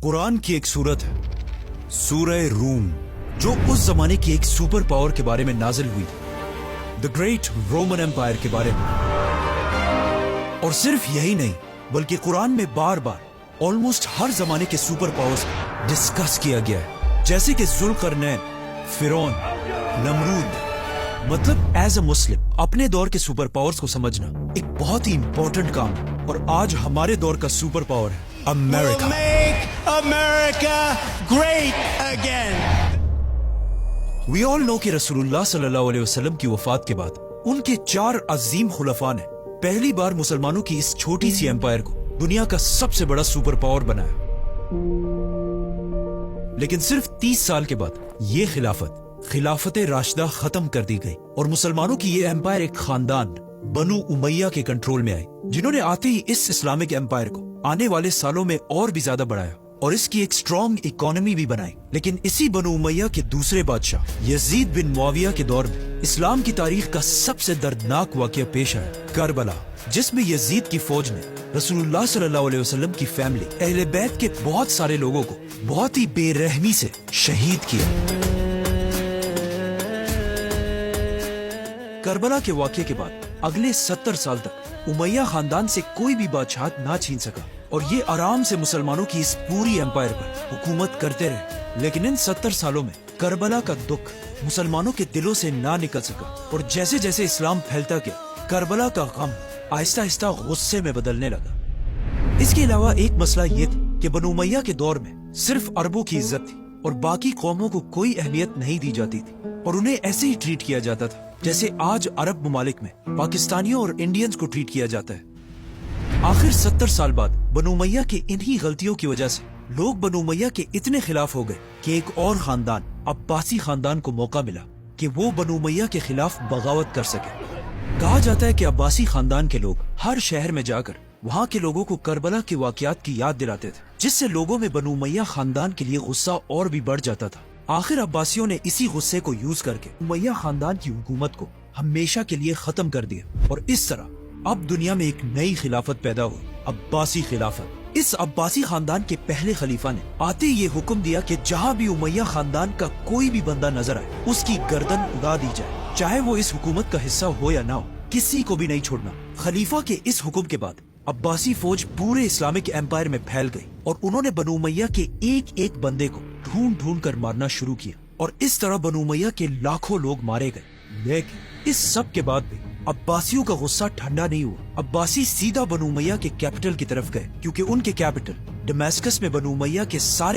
कुरान की एक सूरत है सूरह रूम, जो उस जमाने की एक सुपर पावर के बारे में नाजिल हुई थी, द ग्रेट रोमन एम्पायर के बारे में। और सिर्फ यही नहीं बल्कि कुरान में बार बार ऑलमोस्ट हर जमाने के सुपर पावर्स डिस्कस किया गया है, जैसे कि जुल्करनैन, फिरौन, नमरूद। मतलब एज अ मुस्लिम अपने दौर के सुपर पावर्स को समझना एक बहुत ही इंपॉर्टेंट काम है। और आज हमारे दौर का सुपर पावर है America. Make America great again. We all know कि रसूलुल्लाह सल्लल्लाहु अलैहि वसल्लम की वफात के बाद उनके 4 अजीम खुलफा ने पहली बार मुसलमानों की इस छोटी सी एम्पायर को दुनिया का सबसे बड़ा सुपर पावर बनाया। लेकिन सिर्फ 30 साल के बाद ये खिलाफत राशिदा खत्म कर दी गई और मुसलमानों की ये एम्पायर एक खानदान बनु उमैया के कंट्रोल में आई, जिन्होंने आते ही इस इस्लामिक एम्पायर को आने वाले सालों में और भी ज्यादा बढ़ाया और इसकी एक स्ट्रॉन्ग इकोनॉमी भी बनाई। लेकिन इसी बनु उमैया के दूसरे बादशाह यजीद बिन मुआविया के दौर में इस्लाम की तारीख का सबसे दर्दनाक वाकया पेश आया, करबला, जिसमें यजीद की फौज ने रसूलुल्लाह सल्लल्लाहु अलैहि वसल्लम की फैमिली अहले बैत के बहुत सारे लोगों को बहुत ही बेरहमी से शहीद किया। करबला के वाकये के बाद अगले 70 साल तक उमैया खानदान से कोई भी बादशाह ना छीन सका और ये आराम से मुसलमानों की इस पूरी एम्पायर पर हुकूमत करते रहे। लेकिन इन 70 सालों में करबला का दुख मुसलमानों के दिलों से ना निकल सका और जैसे जैसे इस्लाम फैलता गया करबला का गम आहिस्ता आहिस्ता गुस्से में बदलने लगा। इसके अलावा एक मसला ये था कि बनु उमैया के दौर में सिर्फ अरबों की इज्जत थी और बाकी कौमों को कोई अहमियत नहीं दी जाती थी और उन्हें ऐसे ही ट्रीट किया जाता था जैसे आज अरब ममालिक में पाकिस्तानियों और इंडियंस को ट्रीट किया जाता है। आखिर 70 साल बाद बनु उमैया के इन्हीं गलतियों की वजह से लोग बनु उमैया के इतने खिलाफ हो गए कि एक और खानदान अब्बासी खानदान को मौका मिला कि वो बनु उमैया के खिलाफ बगावत कर सके। कहा जाता है कि अब्बासी खानदान के लोग हर शहर में जाकर वहाँ के लोगों को करबला के वाकयात की याद दिलाते थे, जिससे लोगों में बनु उमैया खानदान के लिए गुस्सा और भी बढ़ जाता था। आखिर अब्बासियों ने इसी गुस्से को यूज करके उमैया खानदान की हुकूमत को हमेशा के लिए खत्म कर दिया और इस तरह अब दुनिया में एक नई खिलाफत पैदा हुई, अब्बासी खिलाफत। इस अब्बासी खानदान के पहले खलीफा ने आते ये हुक्म दिया कि जहाँ भी उमैया खानदान का कोई भी बंदा नजर आए उसकी गर्दन उड़ा दी जाए, चाहे वो इस हुकूमत का हिस्सा हो या ना हो, किसी को भी नहीं छोड़ना। खलीफा के इस हुक्म के बाद अब्बासी फौज पूरे इस्लामिक एम्पायर में फैल गई और उन्होंने बनु उमैया के एक एक बंदे को ढूंढ ढूंढ कर मारना शुरू किया और इस तरह बनु उमैया के लाखों लोग मारे गए। लेकिन इस सब के बाद भी अब्बासियों का गुस्सा ठंडा नहीं हुआ। अब्बासी सीधा बनु उमैया के कैपिटल की तरफ गए क्योंकि उनके कैपिटल दमास्कस में बनु उमैया के सारे